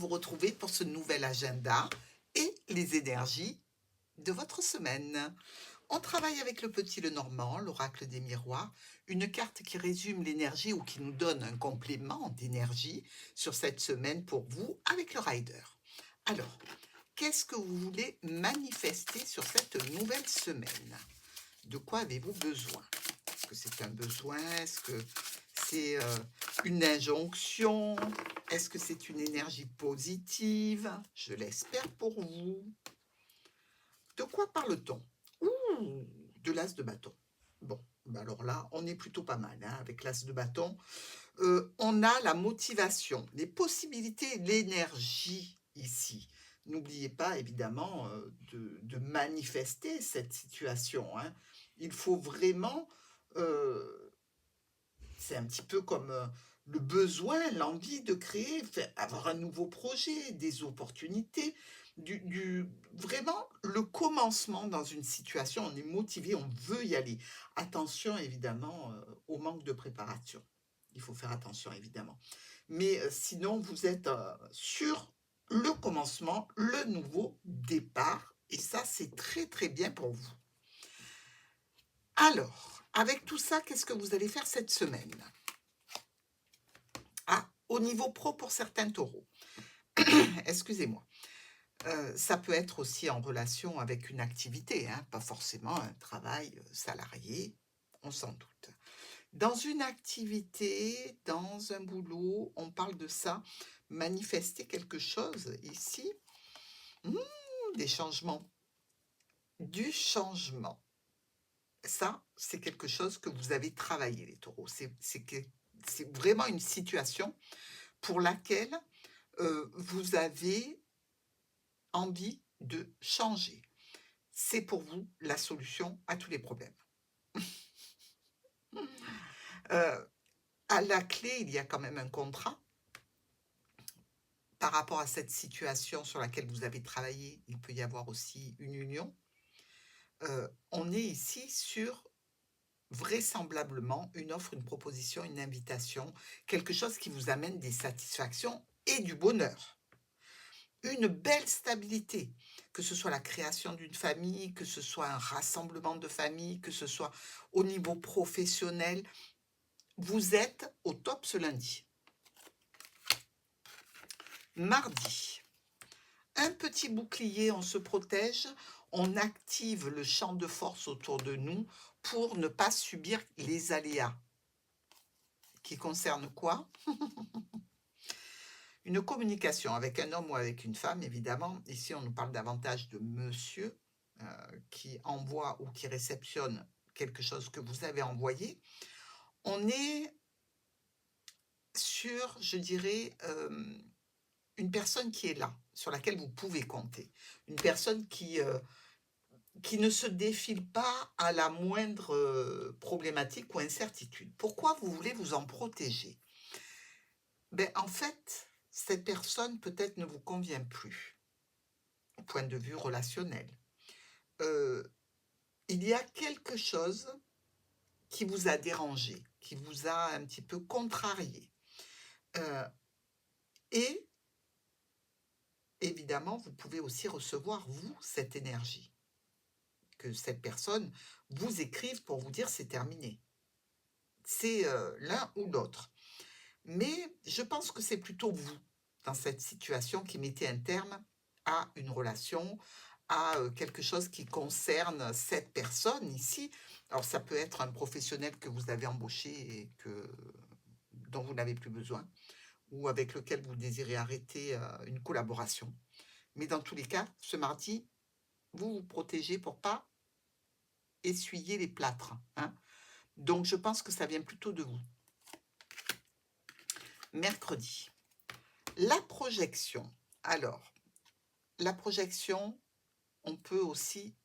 vous retrouver pour ce nouvel agenda et les énergies de votre semaine. On travaille avec le petit Lenormand, l'oracle des miroirs, une carte qui résume l'énergie ou qui nous donne un complément d'énergie sur cette semaine pour vous avec le rider. Alors, qu'est-ce que vous voulez manifester sur cette nouvelle semaine? De quoi avez-vous besoin? Est-ce que c'est un besoin? Est-ce que c'est une injonction? Est-ce que c'est une énergie positive? Je l'espère pour vous. De quoi parle-t-on? Ouh, de l'as de bâton. Bon, bah alors là, on est plutôt pas mal hein, avec l'as de bâton. On a la motivation, les possibilités, l'énergie ici. N'oubliez pas évidemment de manifester cette situation, hein. Il faut vraiment, c'est un petit peu comme le besoin, l'envie de créer, avoir un nouveau projet, des opportunités, vraiment le commencement dans une situation. On est motivé, on veut y aller. Attention évidemment au manque de préparation. Il faut faire attention évidemment. Mais sinon, vous êtes sur le commencement, le nouveau départ. Et ça, c'est très très bien pour vous. Alors, avec tout ça, qu'est-ce que vous allez faire cette semaine? Ah, au niveau pro pour certains taureaux. Excusez-moi. Ça peut être aussi en relation avec une activité, hein, pas forcément un travail salarié, on s'en doute. Dans une activité, dans un boulot, on parle de ça, manifester quelque chose ici. Mmh, des changements, du changement. Ça, c'est quelque chose que vous avez travaillé, les taureaux. C'est vraiment une situation pour laquelle vous avez envie de changer. C'est pour vous la solution à tous les problèmes. Euh, à la clé, il y a quand même un contrat par rapport à cette situation sur laquelle vous avez travaillé. Il peut y avoir aussi une union. On est ici sur vraisemblablement une offre, une proposition, une invitation, quelque chose qui vous amène des satisfactions et du bonheur. Une belle stabilité, que ce soit la création d'une famille, que ce soit un rassemblement de famille, que ce soit au niveau professionnel. Vous êtes au top ce lundi. Mardi, un petit bouclier, on se protège, on active le champ de force autour de nous pour ne pas subir les aléas. Qui concernent quoi? Une communication avec un homme ou avec une femme, évidemment. Ici, on nous parle davantage de monsieur qui envoie ou qui réceptionne quelque chose que vous avez envoyé. On est sur, je dirais, une personne qui est là, sur laquelle vous pouvez compter. Une personne qui ne se défile pas à la moindre problématique ou incertitude. Pourquoi vous voulez vous en protéger? Ben, en fait, cette personne peut-être ne vous convient plus, au point de vue relationnel. Il y a quelque chose qui vous a dérangé, qui vous a un petit peu contrarié. Et évidemment, vous pouvez aussi recevoir, vous, cette énergie. Que cette personne vous écrive pour vous dire c'est terminé. C'est l'un ou l'autre. Mais je pense que c'est plutôt vous, dans cette situation, qui mettez un terme à une relation, à quelque chose qui concerne cette personne ici. Alors ça peut être un professionnel que vous avez embauché et dont vous n'avez plus besoin, ou avec lequel vous désirez arrêter une collaboration. Mais dans tous les cas, ce mardi, vous vous protégez pour pas essuyer les plâtres, hein. Donc je pense que ça vient plutôt de vous. Mercredi, la projection. Alors, la projection, on peut aussi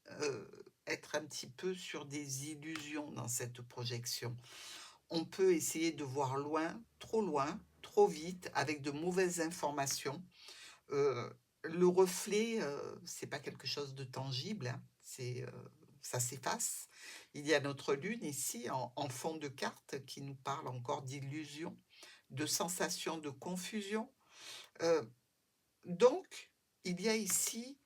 être un petit peu sur des illusions dans cette projection. On peut essayer de voir loin, trop vite, avec de mauvaises informations. Le reflet, c'est pas quelque chose de tangible, hein, ça s'efface. Il y a notre lune ici en fond de carte qui nous parle encore d'illusion, de sensation de confusion. Donc, il y a ici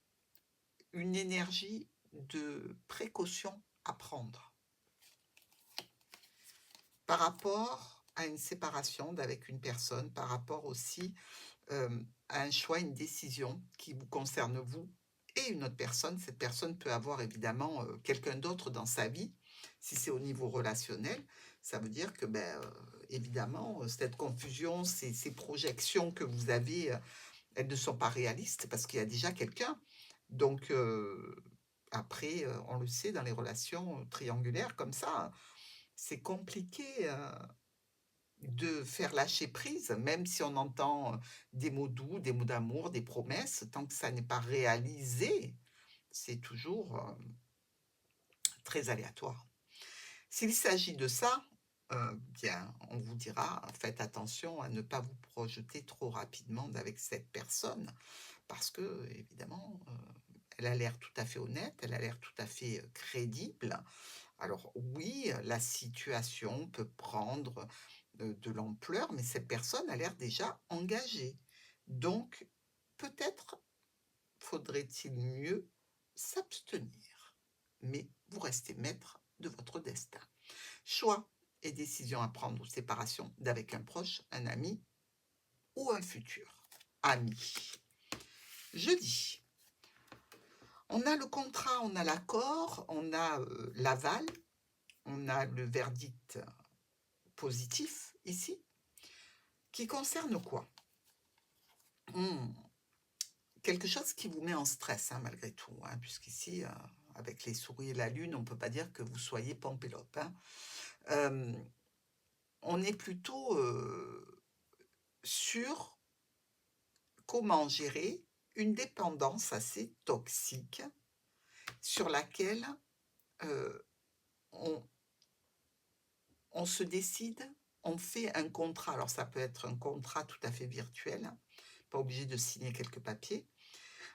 une énergie de précaution à prendre par rapport à une séparation d'avec une personne, par rapport aussi à un choix, une décision qui vous concerne vous et une autre personne. Cette personne peut avoir évidemment quelqu'un d'autre dans sa vie. Si c'est au niveau relationnel, ça veut dire que, ben, évidemment, cette confusion, ces projections que vous avez, elles ne sont pas réalistes parce qu'il y a déjà quelqu'un. Donc, après, on le sait, dans les relations triangulaires comme ça, c'est compliqué de faire lâcher prise, même si on entend des mots doux, des mots d'amour, des promesses, tant que ça n'est pas réalisé, c'est toujours très aléatoire. S'il s'agit de ça, bien, on vous dira, faites attention à ne pas vous projeter trop rapidement avec cette personne, parce que, évidemment, elle a l'air tout à fait honnête, elle a l'air tout à fait crédible. Alors oui, la situation peut prendre de l'ampleur, mais cette personne a l'air déjà engagée. Donc, peut-être faudrait-il mieux s'abstenir, mais vous restez maître de votre destin. Choix et décision à prendre ou séparation d'avec un proche, un ami ou un futur ami. Jeudi, on a le contrat, on a l'accord, on a l'aval, on a le verdict positif ici, qui concerne quoi? Quelque chose qui vous met en stress, hein, malgré tout, hein, puisqu'ici, avec les souris et la lune, on ne peut pas dire que vous soyez pampélope, hein. On est plutôt sur comment gérer une dépendance assez toxique sur laquelle on, on se décide, on fait un contrat. Alors ça peut être un contrat tout à fait virtuel, hein, pas obligé de signer quelques papiers,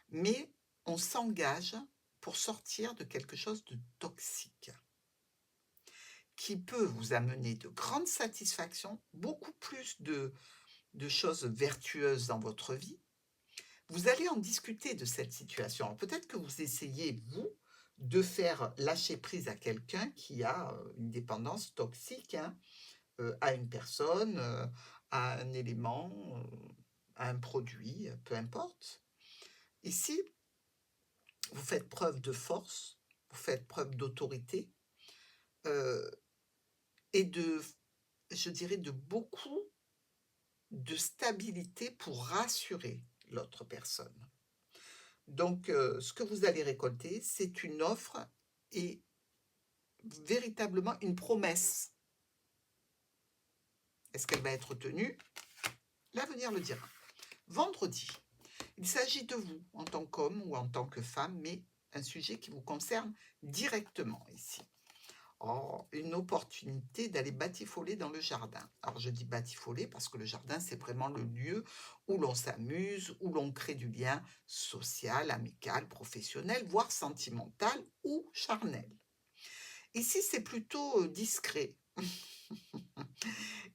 mais on s'engage pour sortir de quelque chose de toxique qui peut vous amener de grandes satisfactions, beaucoup plus de choses vertueuses dans votre vie. Vous allez en discuter de cette situation. Alors, peut-être que vous essayez, vous, de faire lâcher prise à quelqu'un qui a une dépendance toxique, hein, à une personne, à un élément, à un produit, peu importe. Ici, vous faites preuve de force, vous faites preuve d'autorité et je dirais, de beaucoup de stabilité pour rassurer l'autre personne. Donc, ce que vous allez récolter, c'est une offre et véritablement une promesse. Est-ce qu'elle va être tenue? L'avenir le dira. Vendredi, il s'agit de vous en tant qu'homme ou en tant que femme, mais un sujet qui vous concerne directement ici. Une opportunité d'aller batifoler dans le jardin. Alors je dis batifoler parce que le jardin, c'est vraiment le lieu où l'on s'amuse, où l'on crée du lien social, amical, professionnel, voire sentimental ou charnel. Ici, c'est plutôt discret.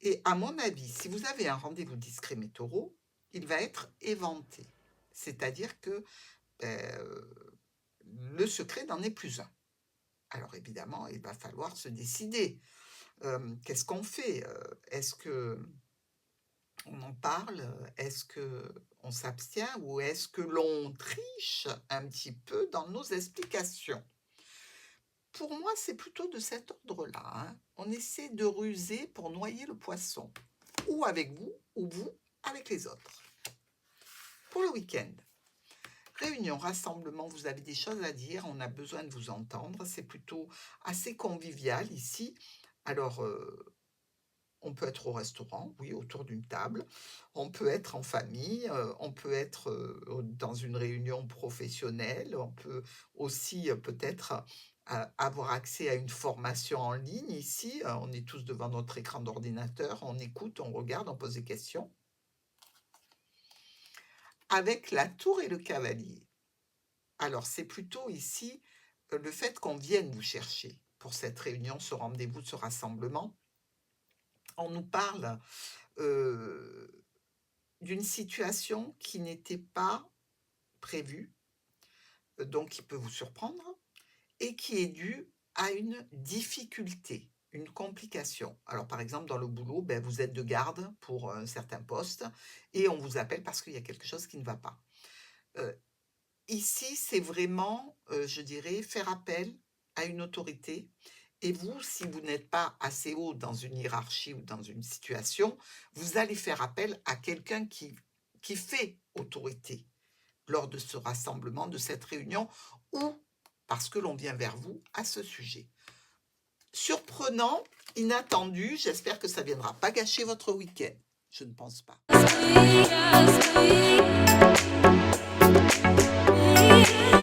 Et à mon avis, si vous avez un rendez-vous discret, mes taureaux, il va être éventé. C'est-à-dire que le secret n'en est plus un. Alors évidemment, il va falloir se décider. Qu'est-ce qu'on fait? Est-ce qu'on en parle? Est-ce qu'on s'abstient? Ou est-ce que l'on triche un petit peu dans nos explications? Pour moi, c'est plutôt de cet ordre-là, hein. On essaie de ruser pour noyer le poisson, ou avec vous, ou vous avec les autres. Pour le week-end, réunion, rassemblement, vous avez des choses à dire, on a besoin de vous entendre, c'est plutôt assez convivial ici. Alors, on peut être au restaurant, oui, autour d'une table, on peut être en famille, on peut être dans une réunion professionnelle, on peut aussi peut-être avoir accès à une formation en ligne ici. On est tous devant notre écran d'ordinateur, on écoute, on regarde, on pose des questions. Avec la tour et le cavalier. Alors, c'est plutôt ici le fait qu'on vienne vous chercher pour cette réunion, ce rendez-vous, ce rassemblement. On nous parle d'une situation qui n'était pas prévue, donc qui peut vous surprendre, et qui est due à une difficulté, une complication. Alors, par exemple, dans le boulot, ben, vous êtes de garde pour un certain poste et on vous appelle parce qu'il y a quelque chose qui ne va pas. Euh, Ici, c'est vraiment, je dirais, faire appel à une autorité. Et vous, si vous n'êtes pas assez haut dans une hiérarchie ou dans une situation, vous allez faire appel à quelqu'un qui fait autorité lors de ce rassemblement, de cette réunion, ou parce que l'on vient vers vous à ce sujet. Surprenant, inattendu, j'espère que ça ne viendra pas gâcher votre week-end. Je ne pense pas.